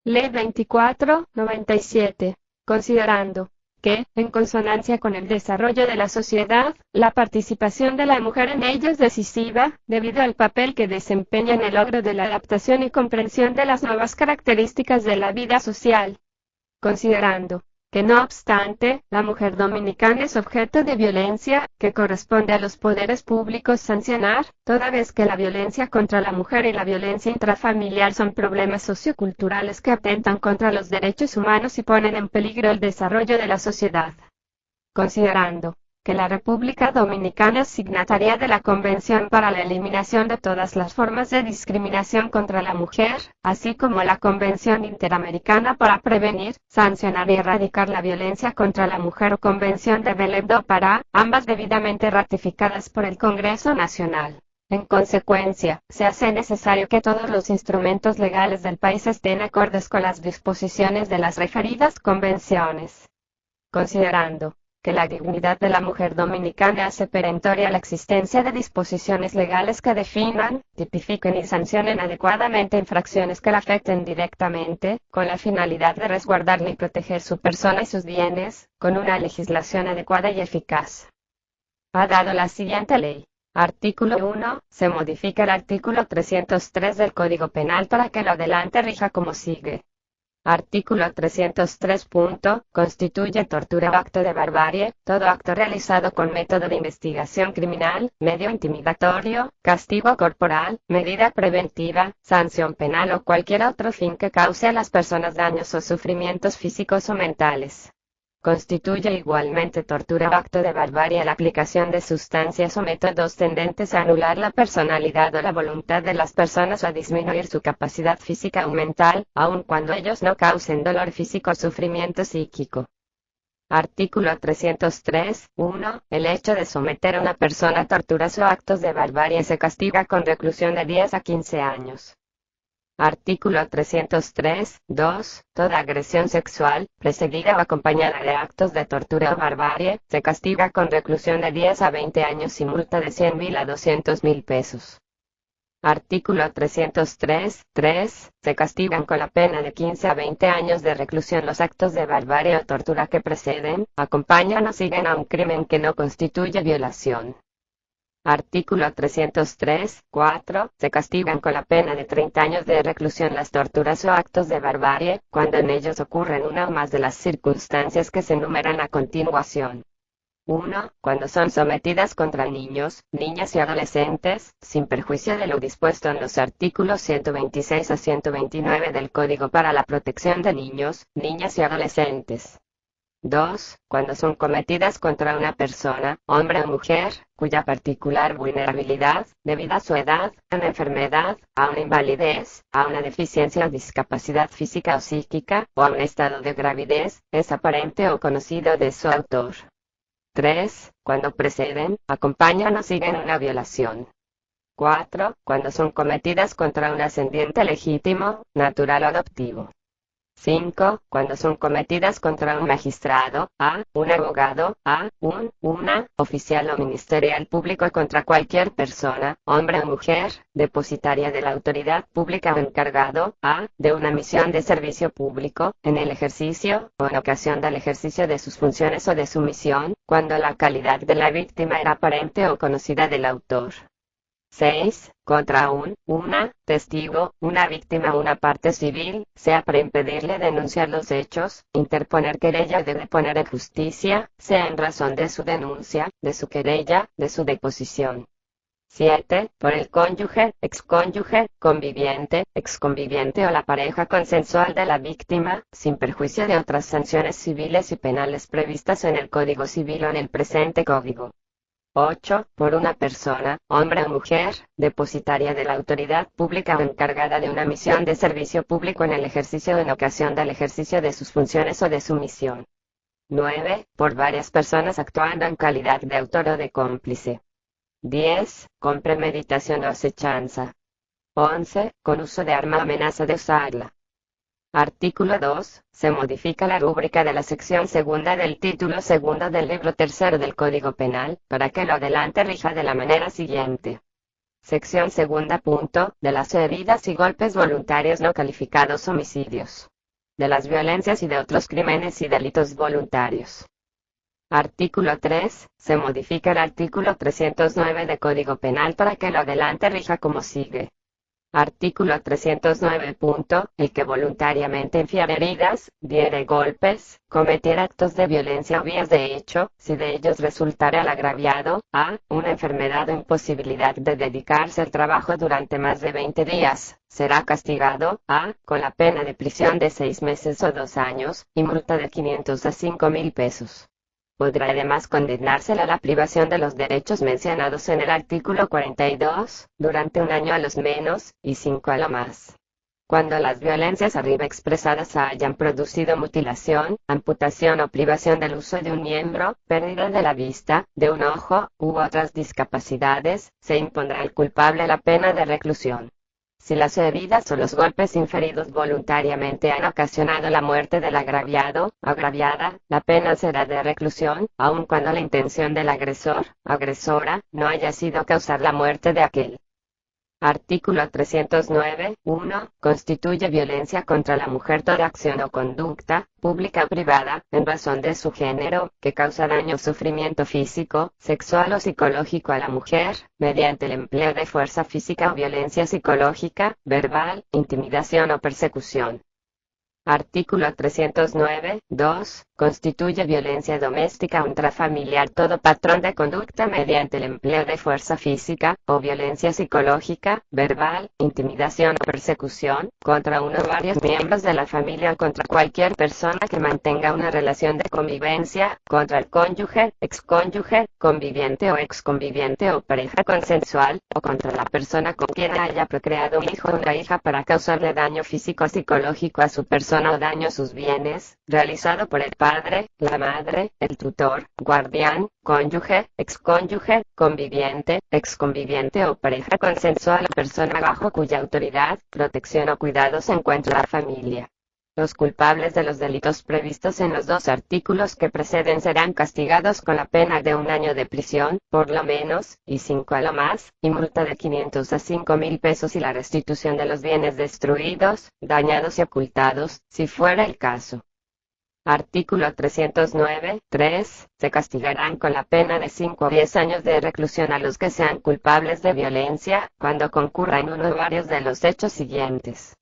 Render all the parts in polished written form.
Ley 2497, considerando que, en consonancia con el desarrollo de la sociedad, la participación de la mujer en ella es decisiva, debido al papel que desempeña en el logro de la adaptación y comprensión de las nuevas características de la vida social. Considerando que no obstante, la mujer dominicana es objeto de violencia, que corresponde a los poderes públicos sancionar, toda vez que la violencia contra la mujer y la violencia intrafamiliar son problemas socioculturales que atentan contra los derechos humanos y ponen en peligro el desarrollo de la sociedad. Considerando que la República Dominicana es signataria de la Convención para la Eliminación de todas las formas de discriminación contra la mujer, así como la Convención Interamericana para prevenir, sancionar y erradicar la violencia contra la mujer o Convención de Belém do Pará, ambas debidamente ratificadas por el Congreso Nacional. En consecuencia, se hace necesario que todos los instrumentos legales del país estén acordes con las disposiciones de las referidas convenciones. Considerando que la dignidad de la mujer dominicana hace perentoria la existencia de disposiciones legales que definan, tipifiquen y sancionen adecuadamente infracciones que la afecten directamente, con la finalidad de resguardarla y proteger su persona y sus bienes, con una legislación adecuada y eficaz. Ha dado la siguiente ley. Artículo 1. Se modifica el artículo 303 del Código Penal para que lo adelante rija como sigue. Artículo 303. Constituye tortura o acto de barbarie, todo acto realizado con método de investigación criminal, medio intimidatorio, castigo corporal, medida preventiva, sanción penal o cualquier otro fin que cause a las personas daños o sufrimientos físicos o mentales. Constituye igualmente tortura o acto de barbarie la aplicación de sustancias o métodos tendentes a anular la personalidad o la voluntad de las personas o a disminuir su capacidad física o mental, aun cuando ellos no causen dolor físico o sufrimiento psíquico. Artículo 303. 1. El hecho de someter a una persona a torturas o actos de barbarie se castiga con reclusión de 10 a 15 años. Artículo 303. 2. Toda agresión sexual, precedida o acompañada de actos de tortura o barbarie, se castiga con reclusión de 10 a 20 años y multa de 100.000 a 200.000 pesos. Artículo 303. 3. Se castigan con la pena de 15 a 20 años de reclusión los actos de barbarie o tortura que preceden, acompañan o siguen a un crimen que no constituye violación. Artículo 303. 4. Se castigan con la pena de 30 años de reclusión las torturas o actos de barbarie, cuando en ellos ocurren una o más de las circunstancias que se enumeran a continuación. 1. Cuando son sometidas contra niños, niñas y adolescentes, sin perjuicio de lo dispuesto en los artículos 126 a 129 del Código para la Protección de Niños, Niñas y Adolescentes. 2. Cuando son cometidas contra una persona, hombre o mujer, cuya particular vulnerabilidad, debido a su edad, a una enfermedad, a una invalidez, a una deficiencia o discapacidad física o psíquica, o a un estado de gravidez, es aparente o conocido de su autor. 3. Cuando preceden, acompañan o siguen una violación. 4. Cuando son cometidas contra un ascendiente legítimo, natural o adoptivo. 5. Cuando son cometidas contra un magistrado, un abogado, una oficial o ministerial público contra cualquier persona, hombre o mujer, depositaria de la autoridad pública o encargado, de una misión de servicio público, en el ejercicio, o en ocasión del ejercicio de sus funciones o de su misión, cuando la calidad de la víctima era aparente o conocida del autor. 6. Contra una testigo, una víctima o una parte civil, sea para impedirle denunciar los hechos, interponer querella o de deponer en justicia, sea en razón de su denuncia, de su querella, de su deposición. 7. Por el cónyuge, excónyuge, conviviente, exconviviente o la pareja consensual de la víctima, sin perjuicio de otras sanciones civiles y penales previstas en el Código Civil o en el presente Código. 8. Por una persona, hombre o mujer, depositaria de la autoridad pública o encargada de una misión de servicio público en el ejercicio o en ocasión del ejercicio de sus funciones o de su misión. 9. Por varias personas actuando en calidad de autor o de cómplice. 10. Con premeditación o acechanza. 11. Con uso de arma o amenaza de usarla. Artículo 2. Se modifica la rúbrica de la sección segunda del título segundo del libro tercero del Código Penal, para que lo adelante rija de la manera siguiente. Sección segunda. De las heridas y golpes voluntarios no calificados homicidios. de las violencias y de otros crímenes y delitos voluntarios. Artículo 3. Se modifica el artículo 309 de Código Penal para que lo adelante rija como sigue. Artículo 309. El que voluntariamente infiere heridas, diere golpes, cometiera actos de violencia o vías de hecho, si de ellos resultare al agraviado, a. una enfermedad o imposibilidad de dedicarse al trabajo durante más de 20 días, será castigado, a. con la pena de prisión de 6 meses o 2 años, y multa de 500 a 5.000 pesos. Podrá además condenársela a la privación de los derechos mencionados en el artículo 42, durante 1 año a lo menos, y 5 a lo más. Cuando las violencias arriba expresadas hayan producido mutilación, amputación o privación del uso de un miembro, pérdida de la vista, de un ojo, u otras discapacidades, se impondrá al culpable la pena de reclusión. Si las heridas o los golpes inferidos voluntariamente han ocasionado la muerte del agraviado, agraviada, la pena será de reclusión, aun cuando la intención del agresor, agresora, no haya sido causar la muerte de aquel. Artículo 309. 1. Constituye violencia contra la mujer toda acción o conducta, pública o privada, en razón de su género, que causa daño o sufrimiento físico, sexual o psicológico a la mujer, mediante el empleo de fuerza física o violencia psicológica, verbal, intimidación o persecución. Artículo 309. 2. Constituye violencia doméstica o intrafamiliar todo patrón de conducta mediante el empleo de fuerza física, o violencia psicológica, verbal, intimidación o persecución, contra uno o varios miembros de la familia o contra cualquier persona que mantenga una relación de convivencia, contra el cónyuge, excónyuge, conviviente o exconviviente o pareja consensual, o contra la persona con quien haya procreado un hijo o una hija para causarle daño físico o psicológico a su persona o daño a sus bienes, realizado por el padre, la madre, el tutor, guardián, cónyuge, excónyuge, conviviente, exconviviente o pareja consensual o persona bajo cuya autoridad, protección o cuidado se encuentra la familia. Los culpables de los delitos previstos en los 2 artículos que preceden serán castigados con la pena de 1 año de prisión, por lo menos, y 5 a lo más, y multa de 500 a 5.000 pesos y la restitución de los bienes destruidos, dañados y ocultados, si fuera el caso. Artículo 309. 3. Se castigarán con la pena de 5 a 10 años de reclusión a los que sean culpables de violencia, cuando concurra en uno o varios de los hechos siguientes.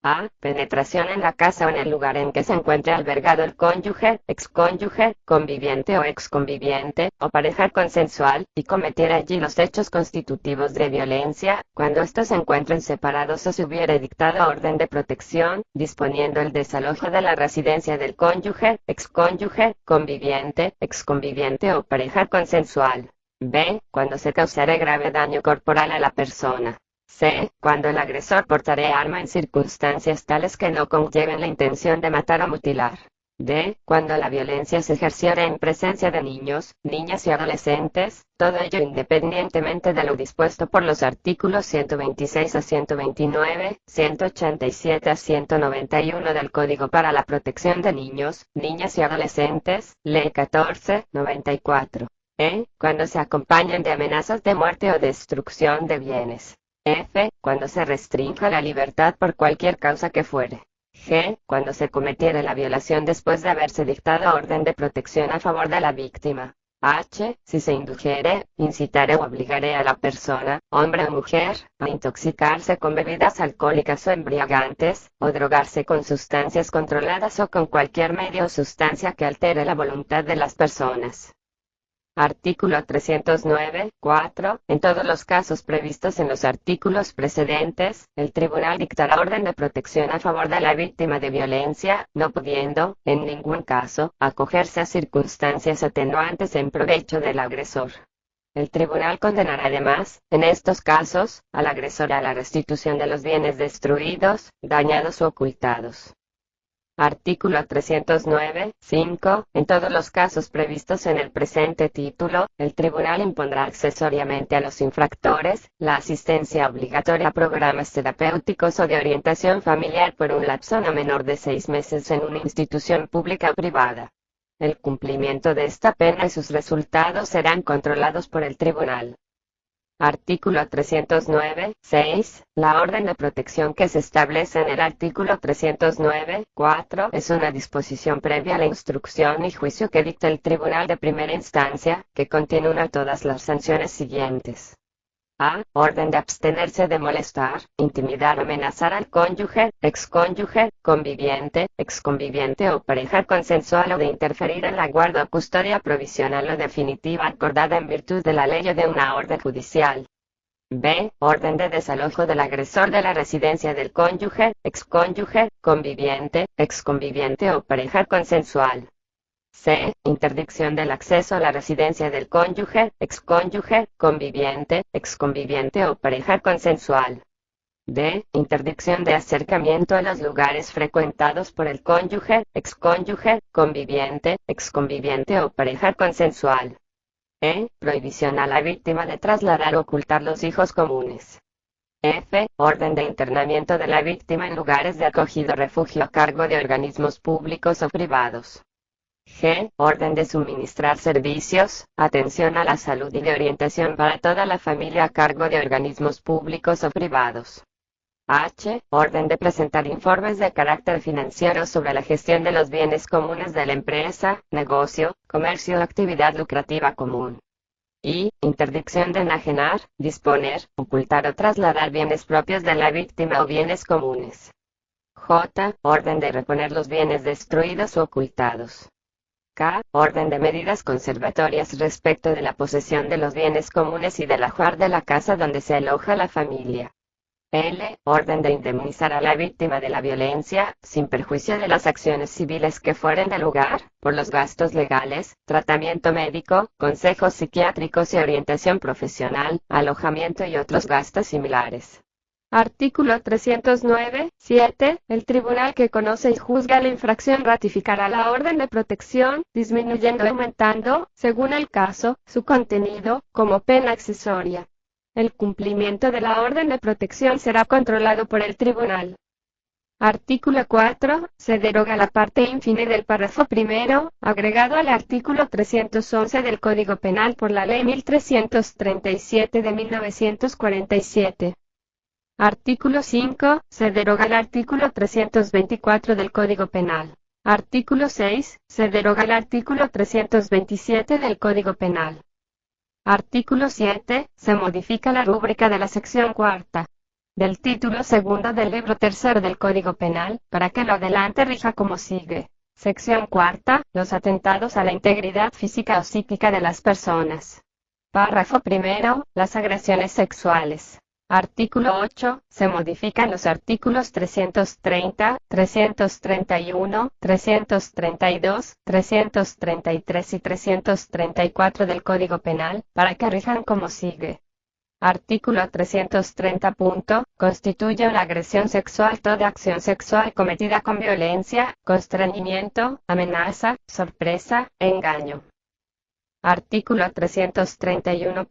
A. Penetración en la casa o en el lugar en que se encuentre albergado el cónyuge, excónyuge, conviviente o exconviviente, o pareja consensual, y cometer allí los hechos constitutivos de violencia, cuando estos se encuentren separados o se hubiere dictado orden de protección, disponiendo el desalojo de la residencia del cónyuge, excónyuge, conviviente, exconviviente o pareja consensual. B. Cuando se causare grave daño corporal a la persona. C. Cuando el agresor portare arma en circunstancias tales que no conlleven la intención de matar o mutilar. D. Cuando la violencia se ejerciera en presencia de niños, niñas y adolescentes, todo ello independientemente de lo dispuesto por los artículos 126 a 129, 187 a 191 del Código para la Protección de Niños, Niñas y Adolescentes, Ley 1494. E. Cuando se acompañan de amenazas de muerte o destrucción de bienes. F. Cuando se restrinja la libertad por cualquier causa que fuere. G. Cuando se cometiere la violación después de haberse dictado orden de protección a favor de la víctima. H. Si se indujere, incitare o obligare a la persona, hombre o mujer, a intoxicarse con bebidas alcohólicas o embriagantes, o drogarse con sustancias controladas o con cualquier medio o sustancia que altere la voluntad de las personas. Artículo 309. 4. En todos los casos previstos en los artículos precedentes, el tribunal dictará orden de protección a favor de la víctima de violencia, no pudiendo, en ningún caso, acogerse a circunstancias atenuantes en provecho del agresor. El tribunal condenará además, en estos casos, al agresor a la restitución de los bienes destruidos, dañados o ocultados. Artículo 309. 5. En todos los casos previstos en el presente título, el tribunal impondrá accesoriamente a los infractores la asistencia obligatoria a programas terapéuticos o de orientación familiar por un lapso no menor de 6 meses en una institución pública o privada. El cumplimiento de esta pena y sus resultados serán controlados por el tribunal. Artículo 309, 6. La orden de protección que se establece en el artículo 309, 4 es una disposición previa a la instrucción y juicio que dicta el Tribunal de Primera Instancia, que contiene una todas las sanciones siguientes. A. Orden de abstenerse de molestar, intimidar o amenazar al cónyuge, excónyuge, conviviente, exconviviente o pareja consensual o de interferir en la guarda o custodia provisional o definitiva acordada en virtud de la ley o de una orden judicial. B. Orden de desalojo del agresor de la residencia del cónyuge, excónyuge, conviviente, exconviviente o pareja consensual. C. Interdicción del acceso a la residencia del cónyuge, excónyuge, conviviente, exconviviente o pareja consensual. D. Interdicción de acercamiento a los lugares frecuentados por el cónyuge, excónyuge, conviviente, exconviviente o pareja consensual. E. Prohibición a la víctima de trasladar o ocultar los hijos comunes. F. Orden de internamiento de la víctima en lugares de acogida o refugio a cargo de organismos públicos o privados. G. Orden de suministrar servicios, atención a la salud y de orientación para toda la familia a cargo de organismos públicos o privados. H. Orden de presentar informes de carácter financiero sobre la gestión de los bienes comunes de la empresa, negocio, comercio o actividad lucrativa común. I. Interdicción de enajenar, disponer, ocultar o trasladar bienes propios de la víctima o bienes comunes. J. Orden de reponer los bienes destruidos o ocultados. K. Orden de medidas conservatorias respecto de la posesión de los bienes comunes y del ajuar de la casa donde se aloja la familia. L. Orden de indemnizar a la víctima de la violencia, sin perjuicio de las acciones civiles que fueren de lugar, por los gastos legales, tratamiento médico, consejos psiquiátricos y orientación profesional, alojamiento y otros gastos similares. Artículo 309, 7. El tribunal que conoce y juzga la infracción ratificará la orden de protección, disminuyendo o aumentando, según el caso, su contenido, como pena accesoria. El cumplimiento de la orden de protección será controlado por el tribunal. Artículo 4. Se deroga la parte infine del párrafo primero, agregado al artículo 311 del Código Penal por la Ley 1337 de 1947. Artículo 5. Se deroga el artículo 324 del Código Penal. Artículo 6. Se deroga el artículo 327 del Código Penal. Artículo 7. Se modifica la rúbrica de la sección cuarta del título segundo del libro tercero del Código Penal, para que lo adelante rija como sigue. Sección cuarta. Los atentados a la integridad física o psíquica de las personas. Párrafo primero. Las agresiones sexuales. Artículo 8. Se modifican los artículos 330, 331, 332, 333 y 334 del Código Penal, para que rijan como sigue. Artículo 330. Constituye una agresión sexual toda acción sexual cometida con violencia, constreñimiento, amenaza, sorpresa, engaño. Artículo 331.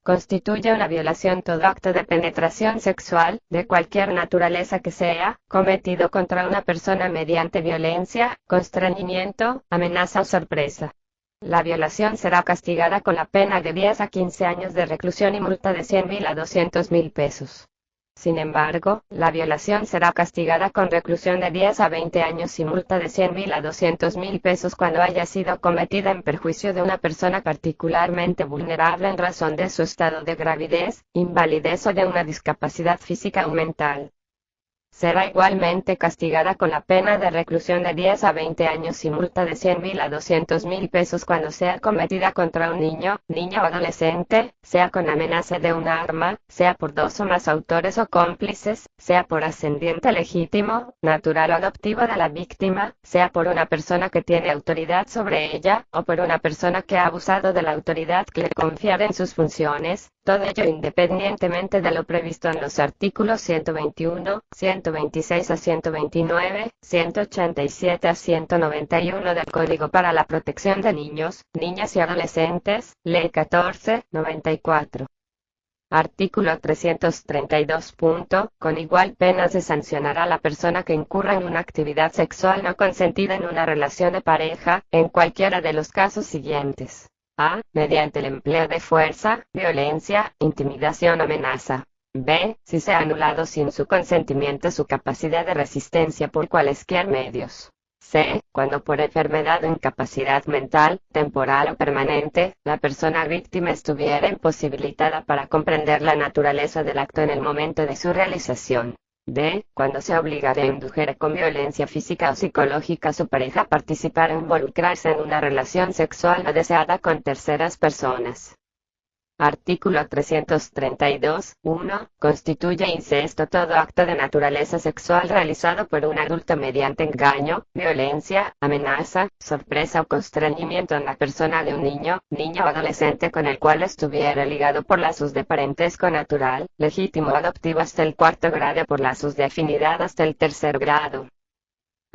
Constituye una violación todo acto de penetración sexual, de cualquier naturaleza que sea, cometido contra una persona mediante violencia, constreñimiento, amenaza o sorpresa. La violación será castigada con la pena de 10 a 15 años de reclusión y multa de 100.000 a 200.000 pesos. Sin embargo, la violación será castigada con reclusión de 10 a 20 años y multa de 100.000 a 200.000 pesos cuando haya sido cometida en perjuicio de una persona particularmente vulnerable en razón de su estado de gravidez, invalidez o de una discapacidad física o mental. Será igualmente castigada con la pena de reclusión de 10 a 20 años y multa de 100.000 a 200.000 pesos cuando sea cometida contra un niño, niña o adolescente, sea con amenaza de un arma, sea por dos o más autores o cómplices, sea por ascendiente legítimo, natural o adoptivo de la víctima, sea por una persona que tiene autoridad sobre ella, o por una persona que ha abusado de la autoridad que le confiara en sus funciones, todo ello independientemente de lo previsto en los artículos 121, 126 a 129, 187 a 191 del Código para la Protección de Niños, Niñas y Adolescentes, Ley 1494. Artículo 332. Con igual pena se sancionará a la persona que incurra en una actividad sexual no consentida en una relación de pareja, en cualquiera de los casos siguientes. A. Mediante el empleo de fuerza, violencia, intimidación o amenaza. B. Si se ha anulado sin su consentimiento su capacidad de resistencia por cualesquier medios. C. Cuando por enfermedad o incapacidad mental, temporal o permanente, la persona víctima estuviera imposibilitada para comprender la naturaleza del acto en el momento de su realización. D. Cuando se obligara a inducir con violencia física o psicológica a su pareja a participar o involucrarse en una relación sexual no deseada con terceras personas. Artículo 332. 1. Constituye incesto todo acto de naturaleza sexual realizado por un adulto mediante engaño, violencia, amenaza, sorpresa o constreñimiento en la persona de un niño o adolescente con el cual estuviera ligado por lazos de parentesco natural, legítimo o adoptivo hasta el cuarto grado, por lazos de afinidad hasta el tercer grado.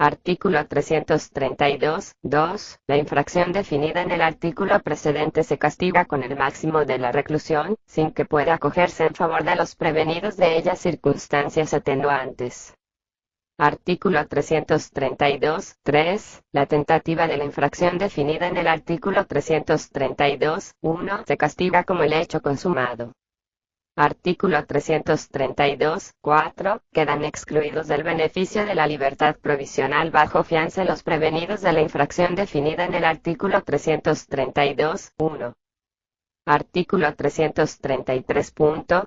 Artículo 332. 2. La infracción definida en el artículo precedente se castiga con el máximo de la reclusión, sin que pueda acogerse en favor de los prevenidos de ella circunstancias atenuantes. Artículo 332. 3. La tentativa de la infracción definida en el artículo 332. 1. Se castiga como el hecho consumado. Artículo 332. 4. Quedan excluidos del beneficio de la libertad provisional bajo fianza los prevenidos de la infracción definida en el artículo 332. 1. Artículo 333.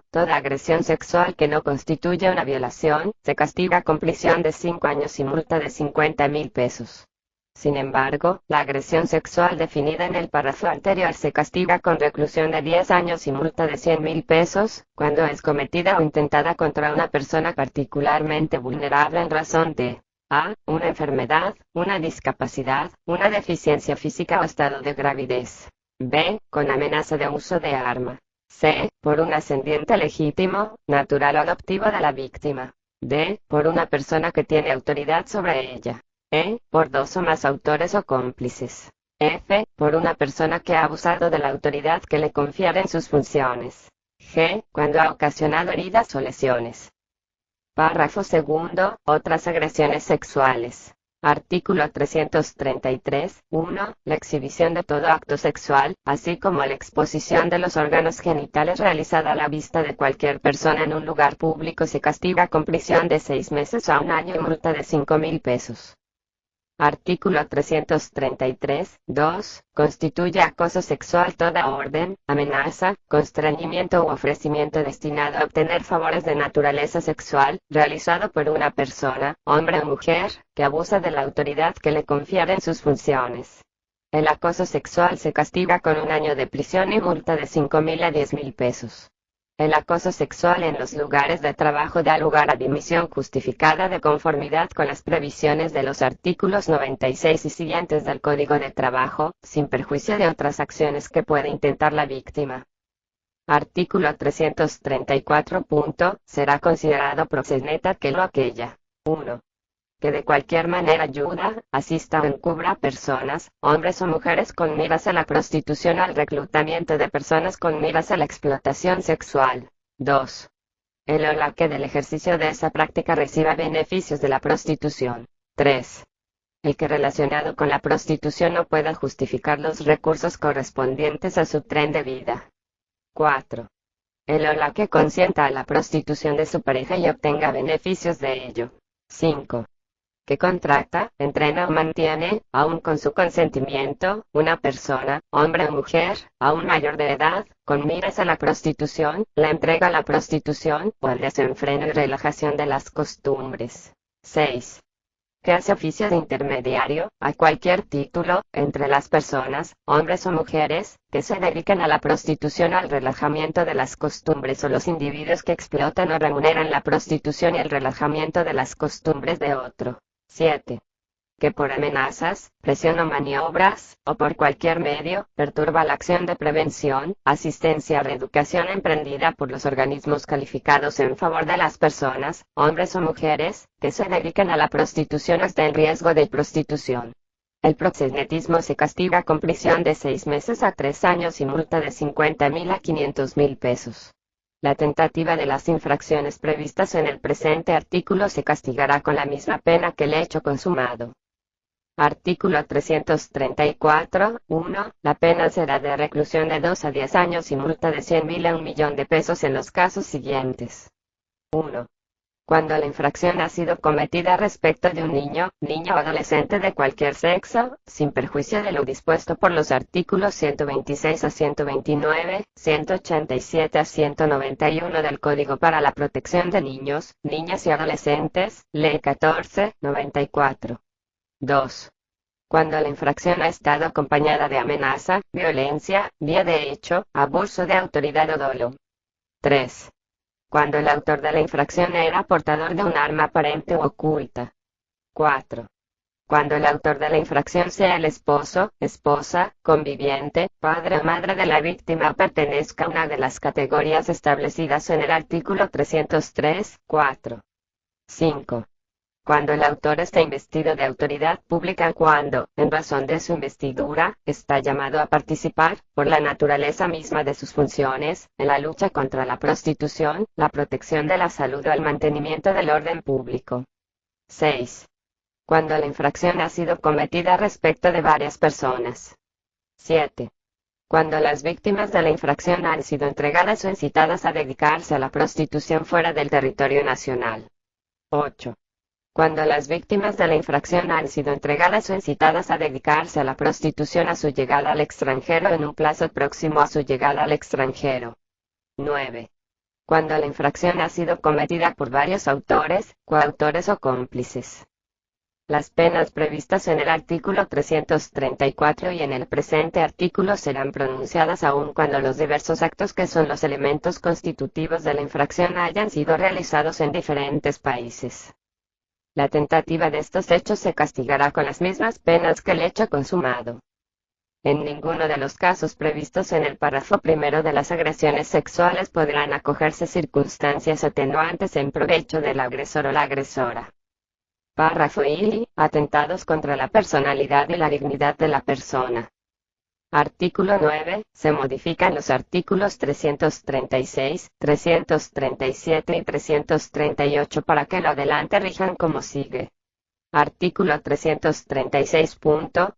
Toda agresión sexual que no constituya una violación, se castiga con prisión de 5 años y multa de 50.000 pesos. Sin embargo, la agresión sexual definida en el párrafo anterior se castiga con reclusión de 10 años y multa de 100.000 pesos, cuando es cometida o intentada contra una persona particularmente vulnerable en razón de a. Una enfermedad, una discapacidad, una deficiencia física o estado de gravidez. B. Con amenaza de uso de arma. C. Por un ascendiente legítimo, natural o adoptivo de la víctima. D. Por una persona que tiene autoridad sobre ella. E. Por dos o más autores o cómplices. F. Por una persona que ha abusado de la autoridad que le confieren sus funciones. G. Cuando ha ocasionado heridas o lesiones. Párrafo segundo. Otras agresiones sexuales. Artículo 333. 1. La exhibición de todo acto sexual, así como la exposición de los órganos genitales realizada a la vista de cualquier persona en un lugar público se castiga con prisión de 6 meses a 1 año y multa de 5.000 pesos. Artículo 333. 2. Constituye acoso sexual toda orden, amenaza, constreñimiento u ofrecimiento destinado a obtener favores de naturaleza sexual, realizado por una persona, hombre o mujer, que abusa de la autoridad que le confieren sus funciones. El acoso sexual se castiga con 1 año de prisión y multa de 5.000 a 10.000 pesos. El acoso sexual en los lugares de trabajo da lugar a dimisión justificada de conformidad con las previsiones de los artículos 96 y siguientes del Código de Trabajo, sin perjuicio de otras acciones que pueda intentar la víctima. Artículo 334. Será considerado proxeneta aquel o aquella. 1. Que de cualquier manera ayuda, asista o encubra a personas, hombres o mujeres con miras a la prostitución o al reclutamiento de personas con miras a la explotación sexual. 2. El o la que del ejercicio de esa práctica reciba beneficios de la prostitución. 3. El que relacionado con la prostitución no pueda justificar los recursos correspondientes a su tren de vida. 4. El o la que consienta a la prostitución de su pareja y obtenga beneficios de ello. 5. Que contrata, entrena o mantiene, aun con su consentimiento, una persona, hombre o mujer, aún mayor de edad, con miras a la prostitución, la entrega a la prostitución, o al desenfreno y relajación de las costumbres. 6. Que hace oficio de intermediario, a cualquier título, entre las personas, hombres o mujeres, que se dediquen a la prostitución o al relajamiento de las costumbres o los individuos que explotan o remuneran la prostitución y el relajamiento de las costumbres de otro. 7. Que por amenazas, presión o maniobras, o por cualquier medio, perturba la acción de prevención, asistencia o reeducación emprendida por los organismos calificados en favor de las personas, hombres o mujeres, que se dediquen a la prostitución o estén en riesgo de prostitución. El proxenetismo se castiga con prisión de 6 meses a 3 años y multa de 50.000 a 500.000 pesos. La tentativa de las infracciones previstas en el presente artículo se castigará con la misma pena que el hecho consumado. Artículo 334. 1. La pena será de reclusión de 2 a 10 años y multa de 100.000 a 1.000.000 de pesos en los casos siguientes. 1. Cuando la infracción ha sido cometida respecto de un niño, niña o adolescente de cualquier sexo, sin perjuicio de lo dispuesto por los artículos 126 a 129, 187 a 191 del Código para la Protección de Niños, Niñas y Adolescentes, Ley 1494. 2. Cuando la infracción ha estado acompañada de amenaza, violencia, vía de hecho, abuso de autoridad o dolo. 3. Cuando el autor de la infracción era portador de un arma aparente u oculta. 4. Cuando el autor de la infracción sea el esposo, esposa, conviviente, padre o madre de la víctima o pertenezca a una de las categorías establecidas en el artículo 303, 4. 5. Cuando el autor está investido de autoridad pública cuando, en razón de su investidura, está llamado a participar, por la naturaleza misma de sus funciones, en la lucha contra la prostitución, la protección de la salud o el mantenimiento del orden público. 6. Cuando la infracción ha sido cometida respecto de varias personas. 7. Cuando las víctimas de la infracción han sido entregadas o incitadas a dedicarse a la prostitución fuera del territorio nacional. 8. Cuando las víctimas de la infracción han sido entregadas o incitadas a dedicarse a la prostitución a su llegada al extranjero en un plazo próximo a su llegada al extranjero. 9. Cuando la infracción ha sido cometida por varios autores, coautores o cómplices. Las penas previstas en el artículo 334 y en el presente artículo serán pronunciadas aun cuando los diversos actos que son los elementos constitutivos de la infracción hayan sido realizados en diferentes países. La tentativa de estos hechos se castigará con las mismas penas que el hecho consumado. En ninguno de los casos previstos en el párrafo primero de las agresiones sexuales podrán acogerse circunstancias atenuantes en provecho del agresor o la agresora. Párrafo I. Atentados contra la personalidad y la dignidad de la persona. Artículo 9. Se modifican los artículos 336, 337 y 338 para que lo adelante rijan como sigue. Artículo 336.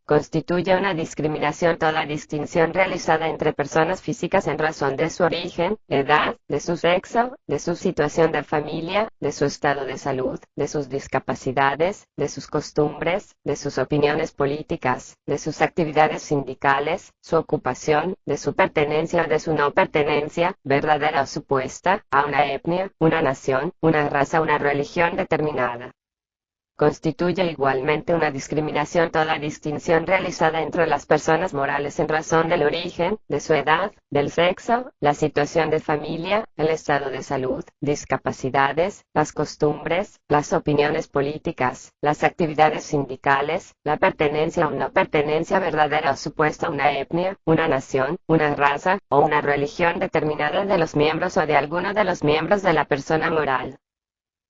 Constituye una discriminación toda distinción realizada entre personas físicas en razón de su origen, edad, de su sexo, de su situación de familia, de su estado de salud, de sus discapacidades, de sus costumbres, de sus opiniones políticas, de sus actividades sindicales, su ocupación, de su pertenencia o de su no pertenencia, verdadera o supuesta, a una etnia, una nación, una raza o una religión determinada. Constituye igualmente una discriminación toda distinción realizada entre las personas morales en razón del origen, de su edad, del sexo, la situación de familia, el estado de salud, discapacidades, las costumbres, las opiniones políticas, las actividades sindicales, la pertenencia o no pertenencia verdadera o supuesta a una etnia, una nación, una raza, o una religión determinada de los miembros o de alguno de los miembros de la persona moral.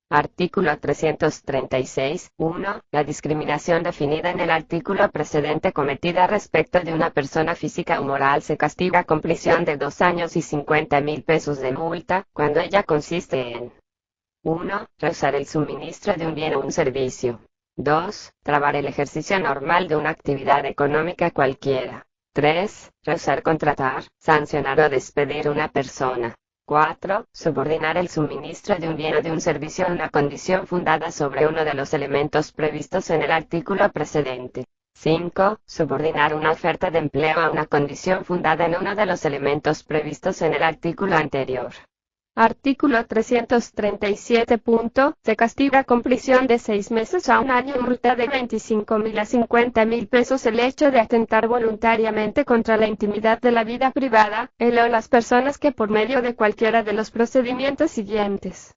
Artículo 336. 1. La discriminación definida en el artículo precedente cometida respecto de una persona física o moral se castiga con prisión de 2 años y 50.000 pesos de multa, cuando ella consiste en 1. Rehusar el suministro de un bien o un servicio. 2. Trabar el ejercicio normal de una actividad económica cualquiera. 3. Rehusar contratar, sancionar o despedir una persona. 4. Subordinar el suministro de un bien o de un servicio a una condición fundada sobre uno de los elementos previstos en el artículo precedente. 5. Subordinar una oferta de empleo a una condición fundada en uno de los elementos previstos en el artículo anterior. Artículo 337. Se castiga con prisión de 6 meses a 1 año y multa de 25.000 a 50.000 pesos el hecho de atentar voluntariamente contra la intimidad de la vida privada, él o las personas que por medio de cualquiera de los procedimientos siguientes.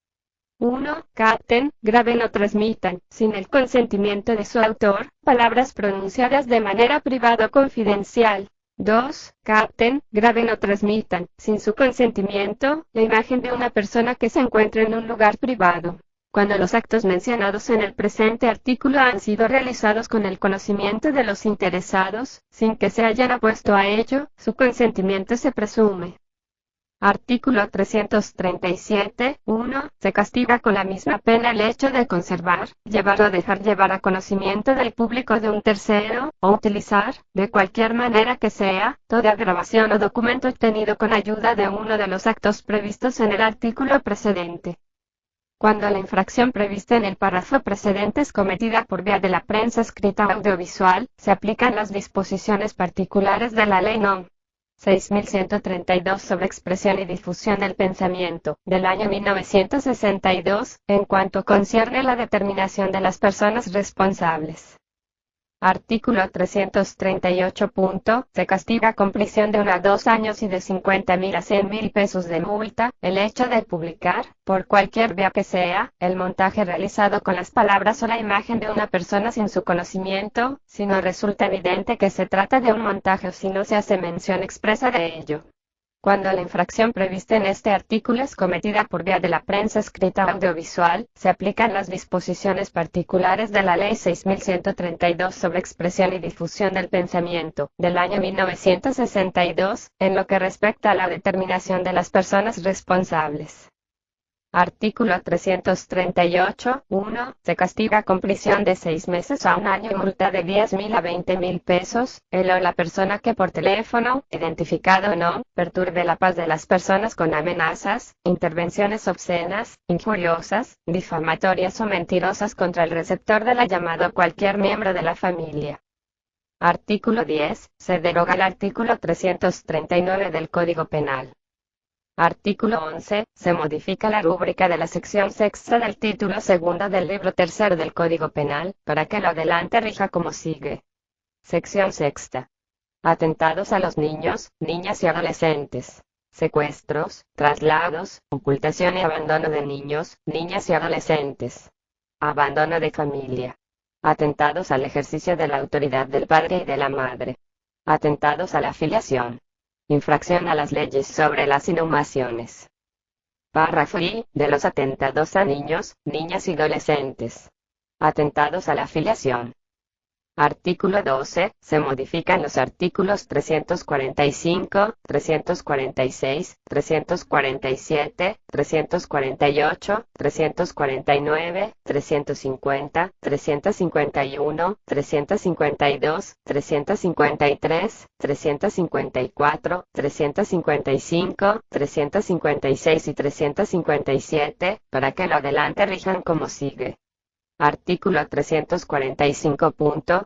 1. Capten, graben o transmitan, sin el consentimiento de su autor, palabras pronunciadas de manera privada o confidencial. 2. Capten, graben o transmitan, sin su consentimiento, la imagen de una persona que se encuentre en un lugar privado. Cuando los actos mencionados en el presente artículo han sido realizados con el conocimiento de los interesados, sin que se hayan opuesto a ello, su consentimiento se presume. Artículo 337. 1. Se castiga con la misma pena el hecho de conservar, llevar o dejar llevar a conocimiento del público de un tercero, o utilizar, de cualquier manera que sea, toda grabación o documento obtenido con ayuda de uno de los actos previstos en el artículo precedente. Cuando la infracción prevista en el párrafo precedente es cometida por vía de la prensa escrita o audiovisual, se aplican las disposiciones particulares de la Ley No. 6132 sobre expresión y difusión del pensamiento, del año 1962, en cuanto concierne la determinación de las personas responsables. Artículo 338. Se castiga con prisión de 1 a 2 años y de 50.000 a 100.000 pesos de multa, el hecho de publicar, por cualquier vía que sea, el montaje realizado con las palabras o la imagen de una persona sin su conocimiento, si no resulta evidente que se trata de un montaje o si no se hace mención expresa de ello. Cuando la infracción prevista en este artículo es cometida por vía de la prensa escrita o audiovisual, se aplican las disposiciones particulares de la Ley 6132 sobre expresión y difusión del pensamiento, del año 1962, en lo que respecta a la determinación de las personas responsables. Artículo 338. 1. Se castiga con prisión de 6 meses a 1 año y multa de 10.000 a 20.000 pesos, el o la persona que por teléfono, identificado o no, perturbe la paz de las personas con amenazas, intervenciones obscenas, injuriosas, difamatorias o mentirosas contra el receptor de la llamada o cualquier miembro de la familia. Artículo 10. Se deroga el artículo 339 del Código Penal. Artículo 11. Se modifica la rúbrica de la sección sexta del título segundo del libro tercero del Código Penal, para que lo adelante rija como sigue. Sección sexta. Atentados a los niños, niñas y adolescentes. Secuestros, traslados, ocultación y abandono de niños, niñas y adolescentes. Abandono de familia. Atentados al ejercicio de la autoridad del padre y de la madre. Atentados a la filiación. Infracción a las leyes sobre las inhumaciones. Párrafo I. De los atentados a niños, niñas y adolescentes. Atentados a la filiación. Artículo 12. Se modifican los artículos 345, 346, 347, 348, 349, 350, 351, 352, 353, 354, 355, 356 y 357, para que lo adelante rijan como sigue. Artículo 345.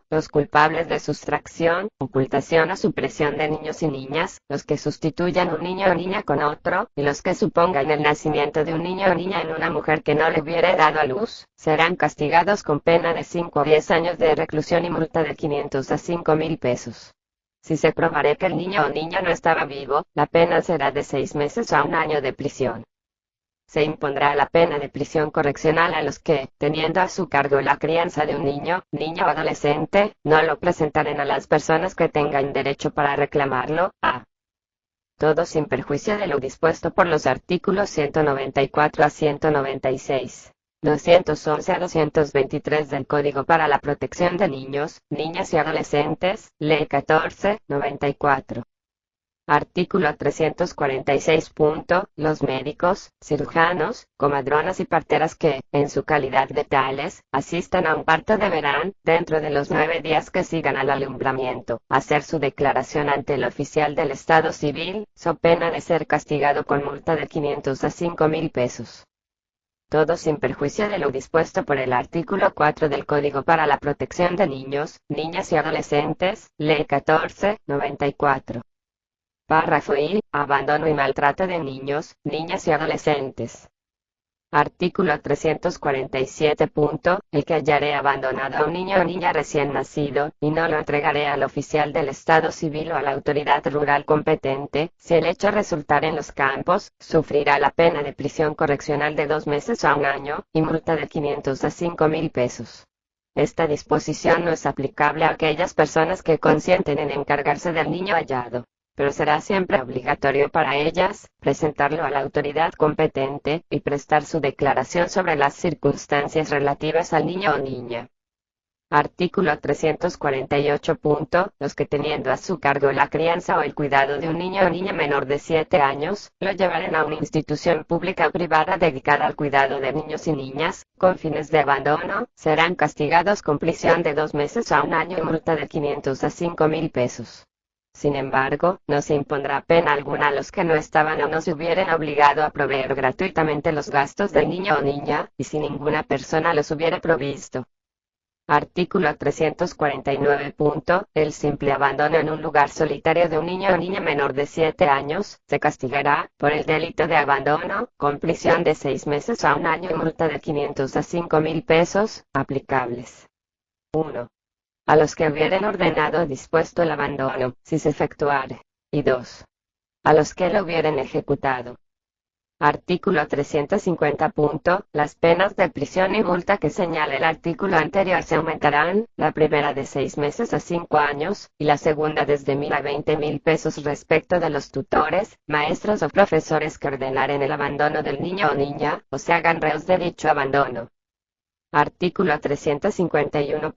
Los culpables de sustracción, ocultación o supresión de niños y niñas, los que sustituyan un niño o niña con otro, y los que supongan el nacimiento de un niño o niña en una mujer que no le hubiere dado a luz, serán castigados con pena de 5 a 10 años de reclusión y multa de 500 a 5.000 pesos. Si se probare que el niño o niña no estaba vivo, la pena será de 6 meses a 1 año de prisión. Se impondrá la pena de prisión correccional a los que, teniendo a su cargo la crianza de un niño, niña o adolescente, no lo presentaren a las personas que tengan derecho para reclamarlo, todo sin perjuicio de lo dispuesto por los artículos 194 a 196, 211 a 223 del Código para la Protección de Niños, Niñas y Adolescentes, Ley 1494. Artículo 346. Los médicos, cirujanos, comadronas y parteras que, en su calidad de tales, asistan a un parto deberán, dentro de los 9 días que sigan al alumbramiento, hacer su declaración ante el oficial del Estado Civil, so pena de ser castigado con multa de 500 a 5.000 pesos. Todo sin perjuicio de lo dispuesto por el artículo 4 del Código para la Protección de Niños, Niñas y Adolescentes, Ley 1494. Párrafo I. Abandono y maltrato de niños, niñas y adolescentes. Artículo 347. El que hallare abandonado a un niño o niña recién nacido, y no lo entregaré al oficial del Estado Civil o a la autoridad rural competente, si el hecho resultare en los campos, sufrirá la pena de prisión correccional de 2 meses a 1 año, y multa de 500 a 5.000 pesos. Esta disposición no es aplicable a aquellas personas que consienten en encargarse del niño hallado, pero será siempre obligatorio para ellas presentarlo a la autoridad competente y prestar su declaración sobre las circunstancias relativas al niño o niña. Artículo 348. Los que teniendo a su cargo la crianza o el cuidado de un niño o niña menor de 7 años, lo llevaren a una institución pública o privada dedicada al cuidado de niños y niñas, con fines de abandono, serán castigados con prisión de 2 meses a 1 año y multa de 500 a 5.000 pesos. Sin embargo, no se impondrá pena alguna a los que no estaban o no se hubieran obligado a proveer gratuitamente los gastos del niño o niña, y si ninguna persona los hubiera provisto. Artículo 349. El simple abandono en un lugar solitario de un niño o niña menor de 7 años, se castigará, por el delito de abandono, con prisión de 6 meses a 1 año y multa de 500 a 5.000 pesos, aplicables. 1. A los que hubieren ordenado o dispuesto el abandono, si se efectuare. Y 2. A los que lo hubieren ejecutado. Artículo 350. Las penas de prisión y multa que señala el artículo anterior se aumentarán, la primera de 6 meses a 5 años, y la segunda desde 1.000 a 20.000 pesos respecto de los tutores, maestros o profesores que ordenaren el abandono del niño o niña, o se hagan reos de dicho abandono. Artículo 351.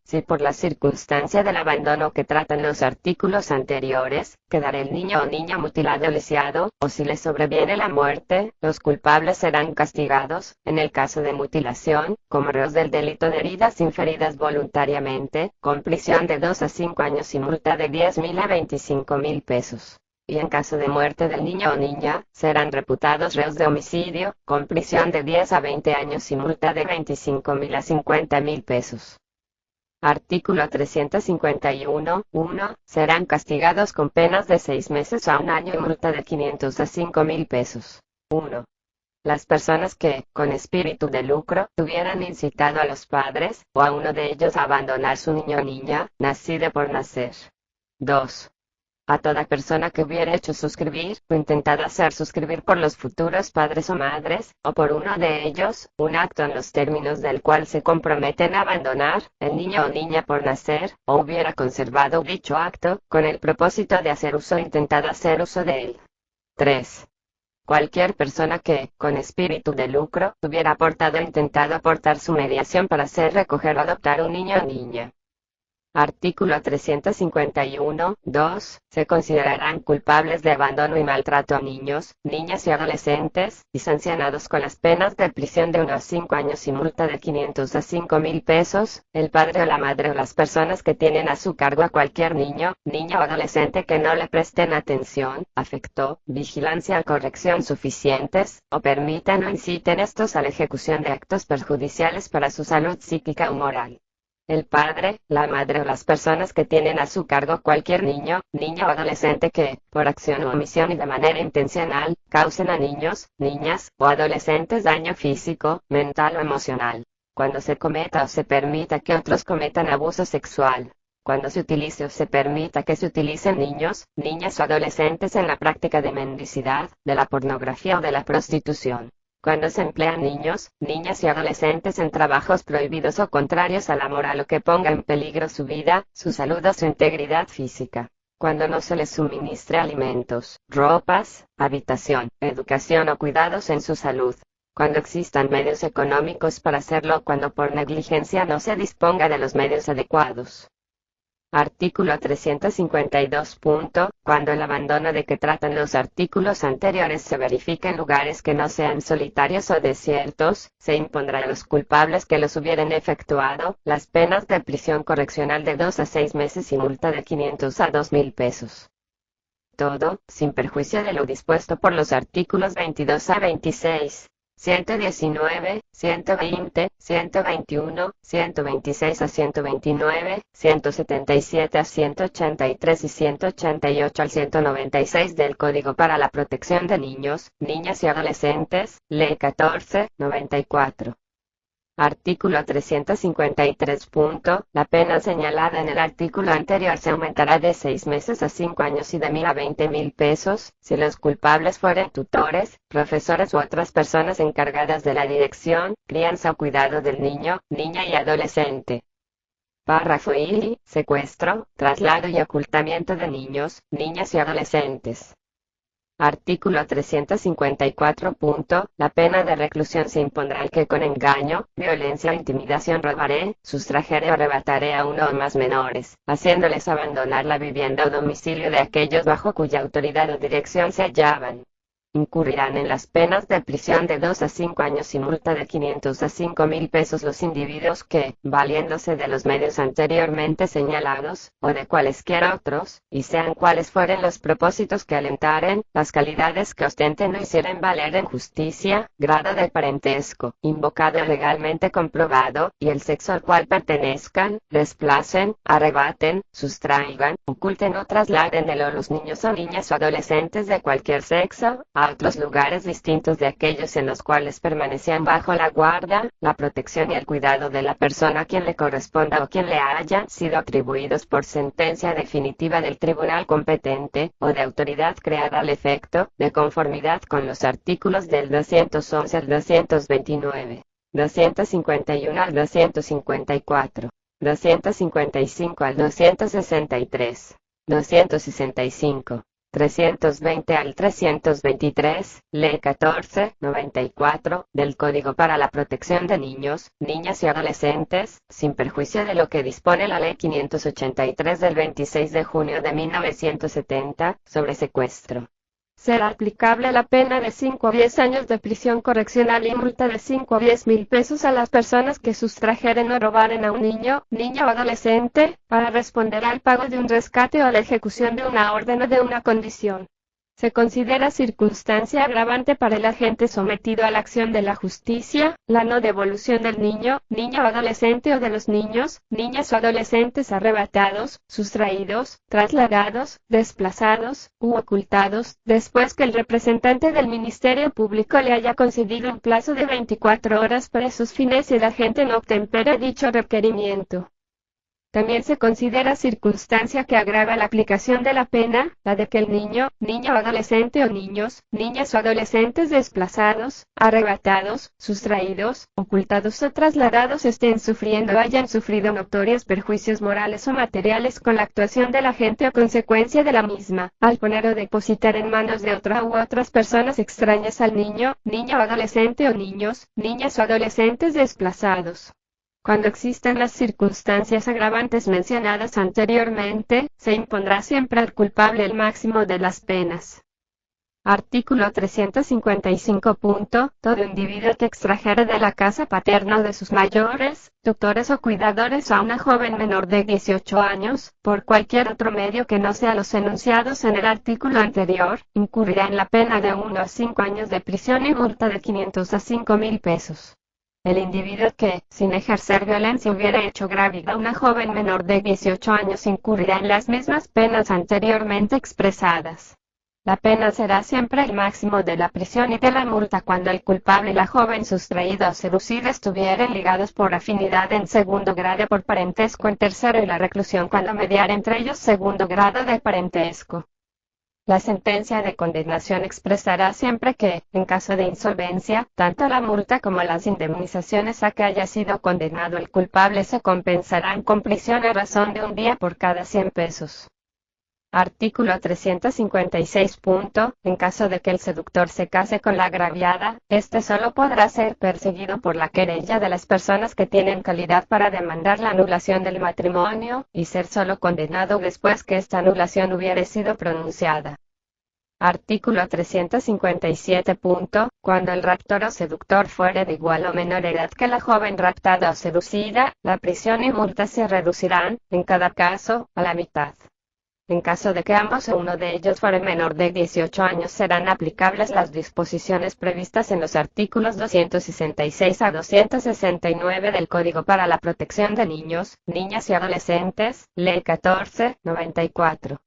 Si por la circunstancia del abandono que tratan los artículos anteriores, quedara el niño o niña mutilado o lisiado, o si le sobreviene la muerte, los culpables serán castigados, en el caso de mutilación, como reos del delito de heridas inferidas voluntariamente, con prisión de 2 a 5 años y multa de 10.000 a 25.000 pesos. Y en caso de muerte del niño o niña, serán reputados reos de homicidio, con prisión de 10 a 20 años y multa de 25.000 a 50.000 pesos. Artículo 351. Serán castigados con penas de 6 meses a 1 año y multa de 500 a 5.000 pesos. 1. Las personas que, con espíritu de lucro, hubieran incitado a los padres, o a uno de ellos a abandonar su niño o niña, nacido por nacer. 2. A toda persona que hubiera hecho suscribir, o intentado hacer suscribir por los futuros padres o madres, o por uno de ellos, un acto en los términos del cual se comprometen a abandonar, el niño o niña por nacer, o hubiera conservado dicho acto, con el propósito de hacer uso o intentado hacer uso de él. 3. Cualquier persona que, con espíritu de lucro, hubiera aportado o intentado aportar su mediación para hacer recoger o adoptar un niño o niña. Artículo 351. Se considerarán culpables de abandono y maltrato a niños, niñas y adolescentes, y sancionados con las penas de prisión de 1 a 5 años y multa de 500 a 5.000 pesos, el padre o la madre o las personas que tienen a su cargo a cualquier niño, niña o adolescente que no le presten atención, afecto, vigilancia o corrección suficientes, o permitan o inciten estos a la ejecución de actos perjudiciales para su salud psíquica o moral. El padre, la madre o las personas que tienen a su cargo cualquier niño, niña o adolescente que, por acción o omisión y de manera intencional, causen a niños, niñas o adolescentes daño físico, mental o emocional. Cuando se cometa o se permita que otros cometan abuso sexual. Cuando se utilice o se permita que se utilicen niños, niñas o adolescentes en la práctica de mendicidad, de la pornografía o de la prostitución. Cuando se emplean niños, niñas y adolescentes en trabajos prohibidos o contrarios a la moral o que ponga en peligro su vida, su salud o su integridad física. Cuando no se les suministre alimentos, ropas, habitación, educación o cuidados en su salud. Cuando existan medios económicos para hacerlo o cuando por negligencia no se disponga de los medios adecuados. Artículo 352. Cuando el abandono de que tratan los artículos anteriores se verifique en lugares que no sean solitarios o desiertos, se impondrá a los culpables que los hubieran efectuado, las penas de prisión correccional de 2 a 6 meses y multa de 500 a 2.000 pesos. Todo, sin perjuicio de lo dispuesto por los artículos 22 a 26. 119, 120, 121, 126 a 129, 177 a 183 y 188 al 196 del Código para la Protección de Niños, Niñas y Adolescentes, Ley 1494. Artículo 353. La pena señalada en el artículo anterior se aumentará de 6 meses a 5 años y de 1.000 a 20.000 pesos, si los culpables fueren tutores, profesores u otras personas encargadas de la dirección, crianza o cuidado del niño, niña y adolescente. Párrafo I. Secuestro, traslado y ocultamiento de niños, niñas y adolescentes. Artículo 354. La pena de reclusión se impondrá al que con engaño, violencia o intimidación robare, sustrajere o arrebatare a uno o más menores, haciéndoles abandonar la vivienda o domicilio de aquellos bajo cuya autoridad o dirección se hallaban. Incurrirán en las penas de prisión de 2 a 5 años y multa de 500 a 5.000 pesos los individuos que, valiéndose de los medios anteriormente señalados, o de cualesquiera otros, y sean cuales fueren los propósitos que alentaren, las calidades que ostenten o hicieren valer en justicia, grado de parentesco, invocado legalmente comprobado, y el sexo al cual pertenezcan, desplacen, arrebaten, sustraigan, oculten o trasladen de los niños o niñas o adolescentes de cualquier sexo, a otros lugares distintos de aquellos en los cuales permanecían bajo la guarda, la protección y el cuidado de la persona a quien le corresponda o quien le hayan sido atribuidos por sentencia definitiva del tribunal competente, o de autoridad creada al efecto, de conformidad con los artículos del 211 al 229, 251 al 254, 255 al 263, 265. 320 al 323, Ley 1494, del Código para la Protección de Niños, Niñas y Adolescentes, sin perjuicio de lo que dispone la Ley 583 del 26 de junio de 1970, sobre secuestro. Será aplicable la pena de 5 a 10 años de prisión correccional y multa de 5 a 10.000 pesos a las personas que sustrajeren o robaren a un niño, niña o adolescente, para responder al pago de un rescate o a la ejecución de una orden o de una condición. Se considera circunstancia agravante para el agente sometido a la acción de la justicia, la no devolución del niño, niña o adolescente o de los niños, niñas o adolescentes arrebatados, sustraídos, trasladados, desplazados, u ocultados, después que el representante del Ministerio Público le haya concedido un plazo de 24 horas para esos fines y el agente no obtempere dicho requerimiento. También se considera circunstancia que agrava la aplicación de la pena, la de que el niño, niña o adolescente o niños, niñas o adolescentes desplazados, arrebatados, sustraídos, ocultados o trasladados estén sufriendo o hayan sufrido notorios perjuicios morales o materiales con la actuación del agente o consecuencia de la misma, al poner o depositar en manos de otra u otras personas extrañas al niño, niña o adolescente o niños, niñas o adolescentes desplazados. Cuando existan las circunstancias agravantes mencionadas anteriormente, se impondrá siempre al culpable el máximo de las penas. Artículo 355. Todo individuo que extrajere de la casa paterna o de sus mayores, tutores o cuidadores a una joven menor de 18 años, por cualquier otro medio que no sea los enunciados en el artículo anterior, incurrirá en la pena de 1 a 5 años de prisión y multa de 500 a 5.000 pesos. El individuo que, sin ejercer violencia, hubiera hecho grave a una joven menor de 18 años incurrirá en las mismas penas anteriormente expresadas. La pena será siempre el máximo de la prisión y de la multa cuando el culpable y la joven sustraída o seducida estuvieren ligados por afinidad en segundo grado por parentesco en tercero y la reclusión cuando mediara entre ellos segundo grado de parentesco. La sentencia de condenación expresará siempre que, en caso de insolvencia, tanto la multa como las indemnizaciones a que haya sido condenado el culpable se compensarán con prisión a razón de un día por cada 100 pesos. Artículo 356. En caso de que el seductor se case con la agraviada, éste solo podrá ser perseguido por la querella de las personas que tienen calidad para demandar la anulación del matrimonio, y ser solo condenado después que esta anulación hubiere sido pronunciada. Artículo 357. Cuando el raptor o seductor fuere de igual o menor edad que la joven raptada o seducida, la prisión y multa se reducirán, en cada caso, a la mitad. En caso de que ambos o uno de ellos fuere menor de 18 años serán aplicables las disposiciones previstas en los artículos 266 a 269 del Código para la Protección de Niños, Niñas y Adolescentes, Ley 1494.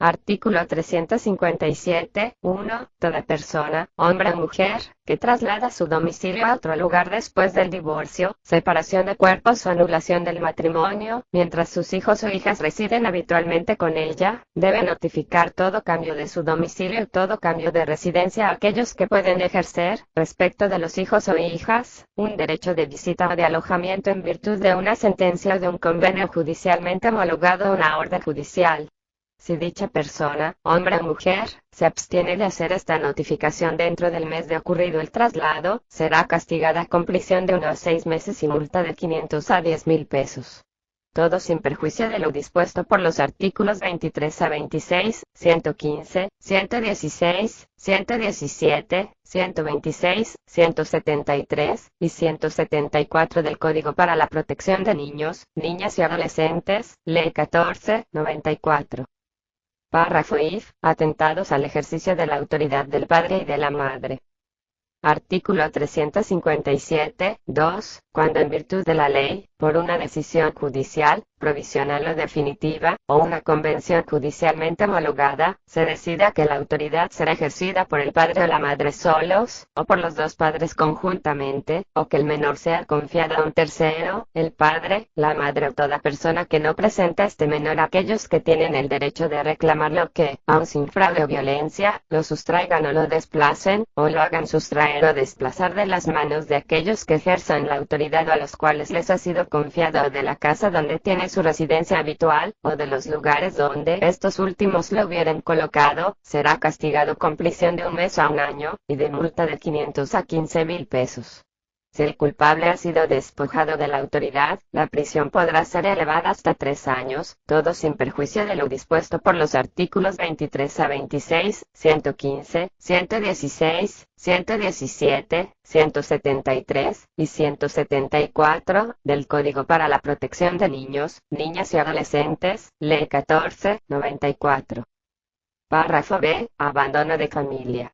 Artículo 357. 1. Toda persona, hombre o mujer, que traslada su domicilio a otro lugar después del divorcio, separación de cuerpos o anulación del matrimonio, mientras sus hijos o hijas residen habitualmente con ella, debe notificar todo cambio de su domicilio y todo cambio de residencia a aquellos que pueden ejercer, respecto de los hijos o hijas, un derecho de visita o de alojamiento en virtud de una sentencia o de un convenio judicialmente homologado o una orden judicial. Si dicha persona, hombre o mujer, se abstiene de hacer esta notificación dentro del mes de ocurrido el traslado, será castigada con prisión de 1 a 6 meses y multa de 500 a 10.000 pesos. Todo sin perjuicio de lo dispuesto por los artículos 23 a 26, 115, 116, 117, 126, 173 y 174 del Código para la Protección de Niños, Niñas y Adolescentes, Ley 1494. Párrafo if, atentados al ejercicio de la autoridad del padre y de la madre. Artículo 357, 2. Cuando en virtud de la ley, por una decisión judicial, provisional o definitiva, o una convención judicialmente homologada, se decida que la autoridad será ejercida por el padre o la madre solos, o por los dos padres conjuntamente, o que el menor sea confiado a un tercero, el padre, la madre o toda persona que no presenta a este menor a aquellos que tienen el derecho de reclamarlo que, aun sin fraude o violencia, lo sustraigan o lo desplacen, o lo hagan sustraer o desplazar de las manos de aquellos que ejerzan la autoridad o a los cuales les ha sido confiado, o de la casa donde tiene su residencia habitual, o de los lugares donde estos últimos lo hubieran colocado, será castigado con prisión de 1 mes a 1 año, y de multa de 500 a 15.000 pesos. Si el culpable ha sido despojado de la autoridad, la prisión podrá ser elevada hasta 3 años, todo sin perjuicio de lo dispuesto por los artículos 23 a 26, 115, 116, 117, 173 y 174 del Código para la Protección de Niños, Niñas y Adolescentes, Ley 1494. Párrafo B. Abandono de familia.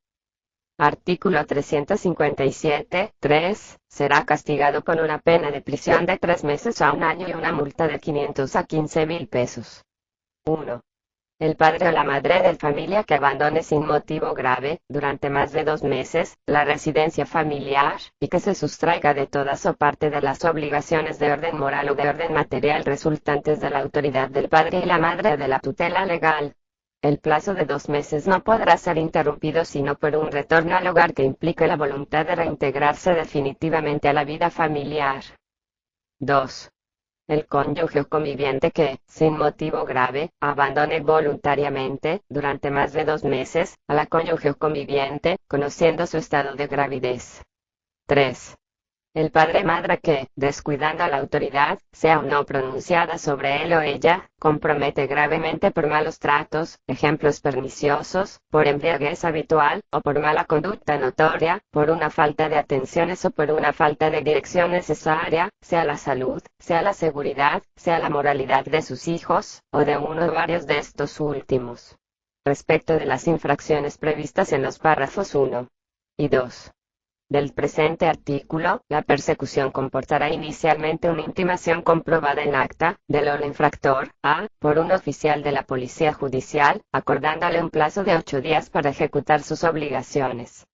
Artículo 357, 3. Será castigado con una pena de prisión de 3 meses a 1 año y una multa de 500 a 15.000 pesos. 1. El padre o la madre de familia que abandone sin motivo grave, durante más de 2 meses, la residencia familiar, y que se sustraiga de todas o parte de las obligaciones de orden moral o de orden material resultantes de la autoridad del padre y la madre o de la tutela legal. El plazo de 2 meses no podrá ser interrumpido sino por un retorno al hogar que implique la voluntad de reintegrarse definitivamente a la vida familiar. 2. El cónyuge o conviviente que, sin motivo grave, abandone voluntariamente, durante más de 2 meses, a la cónyuge o conviviente, conociendo su estado de gravidez. 3. El padre o madre que, descuidando a la autoridad, sea o no pronunciada sobre él o ella, compromete gravemente por malos tratos, ejemplos perniciosos, por embriaguez habitual, o por mala conducta notoria, por una falta de atenciones o por una falta de dirección necesaria, sea la salud, sea la seguridad, sea la moralidad de sus hijos, o de uno o varios de estos últimos. Respecto de las infracciones previstas en los párrafos 1 y 2. Del presente artículo, la persecución comportará inicialmente una intimación comprobada en acta, del o infractor, a, por un oficial de la Policía Judicial, acordándole un plazo de 8 días para ejecutar sus obligaciones.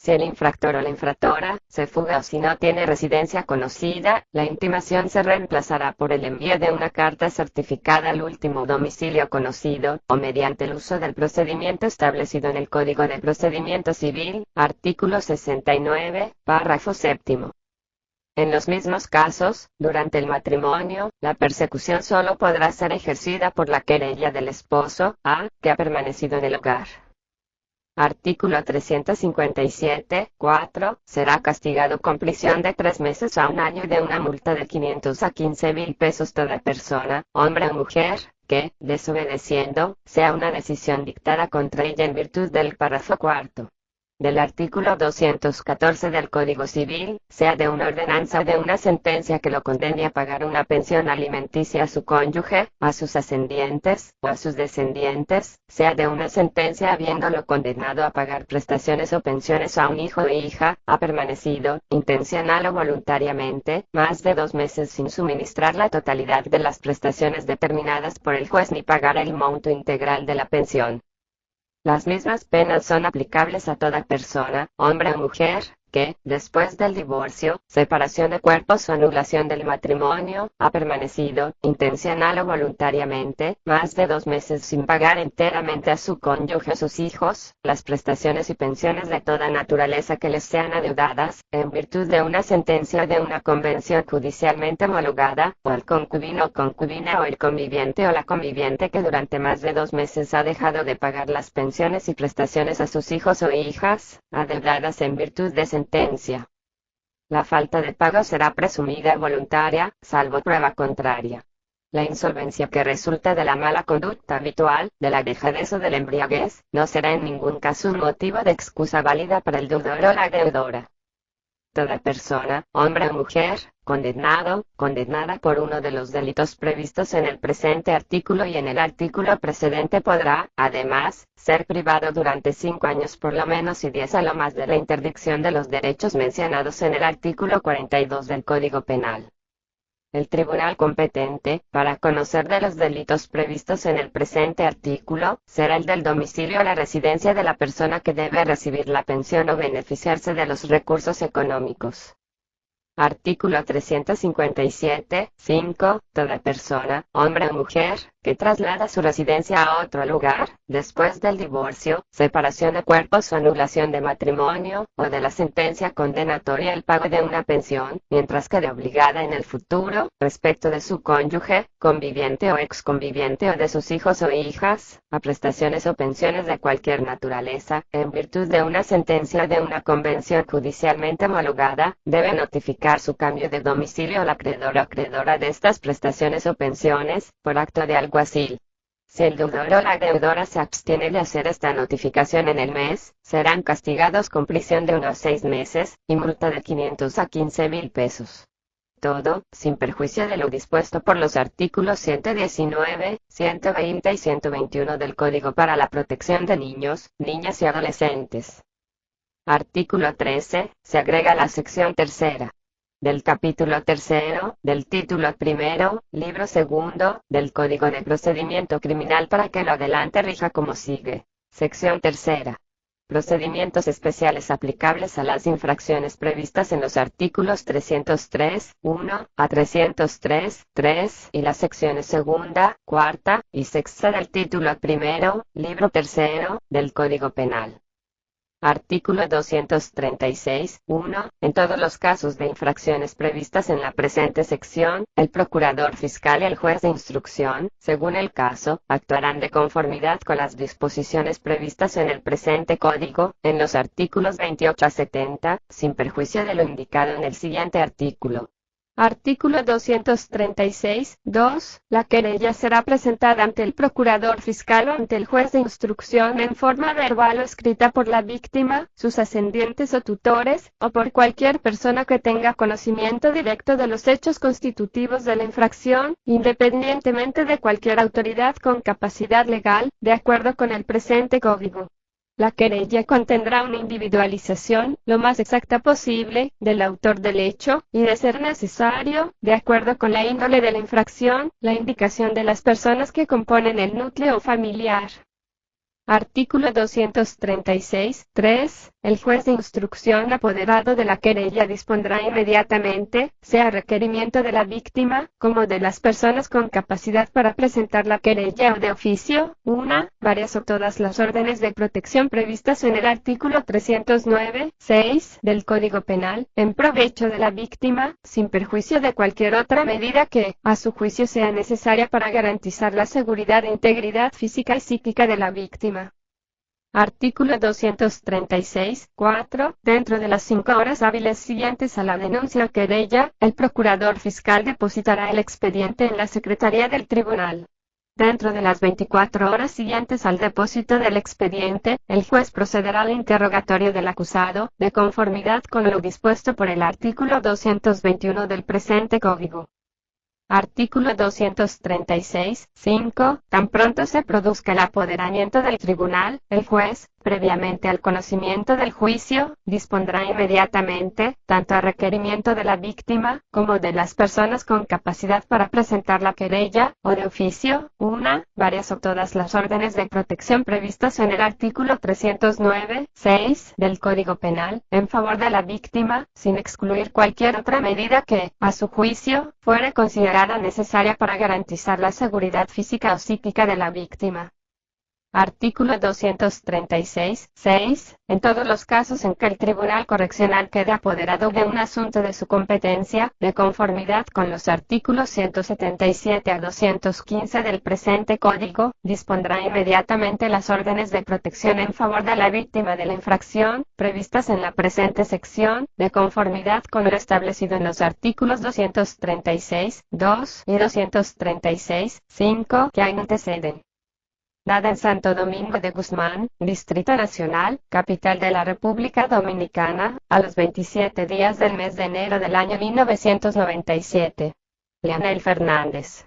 Si el infractor o la infractora se fuga o si no tiene residencia conocida, la intimación se reemplazará por el envío de una carta certificada al último domicilio conocido, o mediante el uso del procedimiento establecido en el Código de Procedimiento Civil, artículo 69, párrafo séptimo. En los mismos casos, durante el matrimonio, la persecución solo podrá ser ejercida por la querella del esposo, a, que ha permanecido en el hogar. Artículo 357, 4. Será castigado con prisión de 3 meses a 1 año y de una multa de 500 a 15.000 pesos toda persona, hombre o mujer, que, desobedeciendo, sea una decisión dictada contra ella en virtud del párrafo 4. Del artículo 214 del Código Civil, sea de una ordenanza o de una sentencia que lo condene a pagar una pensión alimenticia a su cónyuge, a sus ascendientes, o a sus descendientes, sea de una sentencia habiéndolo condenado a pagar prestaciones o pensiones a un hijo o hija, ha permanecido, intencional o voluntariamente, más de 2 meses sin suministrar la totalidad de las prestaciones determinadas por el juez ni pagar el monto integral de la pensión. Las mismas penas son aplicables a toda persona, hombre o mujer, que, después del divorcio, separación de cuerpos o anulación del matrimonio, ha permanecido, intencional o voluntariamente, más de 2 meses sin pagar enteramente a su cónyuge o sus hijos, las prestaciones y pensiones de toda naturaleza que les sean adeudadas, en virtud de una sentencia o de una convención judicialmente homologada, o al concubino o concubina o el conviviente o la conviviente que durante más de 2 meses ha dejado de pagar las pensiones y prestaciones a sus hijos o hijas, adeudadas en virtud de sentencia. La falta de pago será presumida voluntaria, salvo prueba contraria. La insolvencia que resulta de la mala conducta habitual, de la dejadez o de la embriaguez, no será en ningún caso un motivo de excusa válida para el deudor o la deudora. Toda persona, hombre o mujer, condenado, condenada por uno de los delitos previstos en el presente artículo y en el artículo precedente podrá, además, ser privado durante 5 años por lo menos y 10 a lo más de la interdicción de los derechos mencionados en el artículo 42 del Código Penal. El tribunal competente, para conocer de los delitos previstos en el presente artículo, será el del domicilio o la residencia de la persona que debe recibir la pensión o beneficiarse de los recursos económicos. Artículo 357, 5. Toda persona, hombre o mujer, que traslada su residencia a otro lugar, después del divorcio, separación de cuerpos o anulación de matrimonio, o de la sentencia condenatoria al pago de una pensión, mientras quede obligada en el futuro, respecto de su cónyuge, conviviente o exconviviente o de sus hijos o hijas, a prestaciones o pensiones de cualquier naturaleza, en virtud de una sentencia o de una convención judicialmente homologada, debe notificar su cambio de domicilio al acreedor o acreedora de estas prestaciones o pensiones, por acto de alguacil. Si el deudor o la deudora se abstiene de hacer esta notificación en el mes, serán castigados con prisión de 1 a 6 meses, y multa de 500 a 15.000 pesos. Todo, sin perjuicio de lo dispuesto por los artículos 119, 120 y 121 del Código para la Protección de Niños, Niñas y Adolescentes. Artículo 13, se agrega la sección tercera del capítulo 3, del título 1, libro 2, del Código de Procedimiento Criminal para que lo adelante rija como sigue. Sección 3. Procedimientos especiales aplicables a las infracciones previstas en los artículos 303, 1 a 303, 3 y las secciones 2, 4 y 6 del título 1, libro 3 del Código Penal. Artículo 236, 1. En todos los casos de infracciones previstas en la presente sección, el procurador fiscal y el juez de instrucción, según el caso, actuarán de conformidad con las disposiciones previstas en el presente código, en los artículos 28 a 70, sin perjuicio de lo indicado en el siguiente artículo. Artículo 236, 2. La querella será presentada ante el procurador fiscal o ante el juez de instrucción en forma verbal o escrita por la víctima, sus ascendientes o tutores, o por cualquier persona que tenga conocimiento directo de los hechos constitutivos de la infracción, independientemente de cualquier autoridad con capacidad legal, de acuerdo con el presente código. La querella contendrá una individualización, lo más exacta posible, del autor del hecho, y de ser necesario, de acuerdo con la índole de la infracción, la indicación de las personas que componen el núcleo familiar. Artículo 236, 3. El juez de instrucción apoderado de la querella dispondrá inmediatamente, sea a requerimiento de la víctima, como de las personas con capacidad para presentar la querella o de oficio, una, varias o todas las órdenes de protección previstas en el artículo 309, 6 del Código Penal, en provecho de la víctima, sin perjuicio de cualquier otra medida que, a su juicio sea necesaria para garantizar la seguridad e integridad física y psíquica de la víctima. Artículo 236, 4. Dentro de las 5 horas hábiles siguientes a la denuncia o querella, el procurador fiscal depositará el expediente en la Secretaría del Tribunal. Dentro de las 24 horas siguientes al depósito del expediente, el juez procederá al interrogatorio del acusado, de conformidad con lo dispuesto por el artículo 221 del presente Código. Artículo 236, 5. Tan pronto se produzca el apoderamiento del tribunal, el juez, previamente al conocimiento del juicio, dispondrá inmediatamente, tanto a requerimiento de la víctima, como de las personas con capacidad para presentar la querella, o de oficio, una, varias o todas las órdenes de protección previstas en el artículo 309.6 del Código Penal, en favor de la víctima, sin excluir cualquier otra medida que, a su juicio, fuere considerada necesaria para garantizar la seguridad física o psíquica de la víctima. Artículo 236.6. En todos los casos en que el Tribunal Correccional quede apoderado de un asunto de su competencia, de conformidad con los artículos 177 a 215 del presente Código, dispondrá inmediatamente las órdenes de protección en favor de la víctima de la infracción, previstas en la presente sección, de conformidad con lo establecido en los artículos 236.2 y 236.5 que anteceden. Dada en Santo Domingo de Guzmán, Distrito Nacional, capital de la República Dominicana, a los 27 días del mes de enero del año 1997. Leonel Fernández.